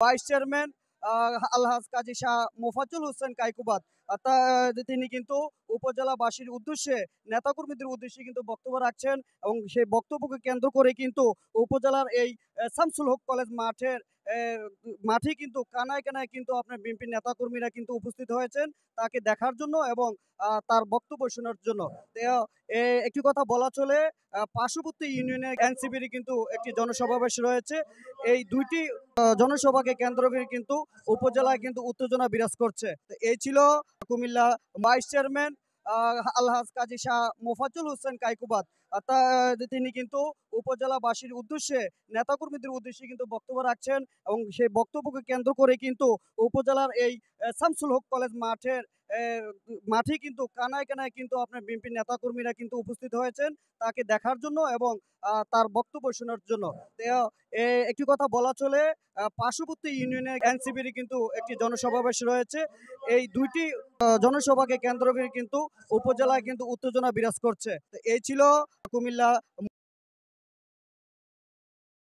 Vice chairman আলহাজ কাজী শাহ মোফাজ্জল হোসেন কায়কুবাদ তিনি কিন্তু উপজেলাবাসীর উদ্দেশ্যে নেতাকর্মীদের উদ্দেশ্যে কিন্তু বক্তব্য রাখছেন এবং সেই বক্তব্যকে কেন্দ্র করে কিন্তু উপজেলার এই শামসুল হক কলেজ মাঠে কিন্তু কানায় কানায় কিন্তু আপনার বিএনপির নেতাকর্মীরা কিন্তু উপস্থিত হয়েছেন তাকে দেখার জন্য এবং তার বক্তব্য শোনার জন্য। একটি কথা বলা চলে, পার্শ্ববর্তী ইউনিয়নের এনসিপির কিন্তু একটি জনসমাবেশ রয়েছে। এই দুইটি জনসভাকে কেন্দ্র করে কিন্তু উপজেলায় কিন্তু উত্তেজনা বিরাজ করছে। তো এই ছিল কুমিল্লা ভাইস চেয়ারম্যান আলহাজ কাজী শাহ মোফাজ্জল হোসেন কায়কুবাদ তিনি কিন্তু উপজেলাবাসীর উদ্দেশ্যে নেতাকর্মীদের উদ্দেশ্যে কিন্তু বক্তব্য রাখছেন এবং সেই বক্তব্যকে কেন্দ্র করে কিন্তু উপজেলার এই শামসুল হক কলেজ মাঠে কিন্তু কানায় কানায় কিন্তু আপনার বিএনপির নেতাকর্মীরা কিন্তু উপস্থিত হয়েছেন তাকে দেখার জন্য এবং তার বক্তব্য শোনার জন্য। একটি কথা বলা চলে, পার্শ্ববর্তী ইউনিয়নের এনসিপির কিন্তু একটি জনসমাবেশ রয়েছে। এই দুইটি জনসভাকে কেন্দ্র করে কিন্তু উপজেলায় কিন্তু উত্তেজনা বিরাজ করছে। তো এই ছিল কুমিল্লা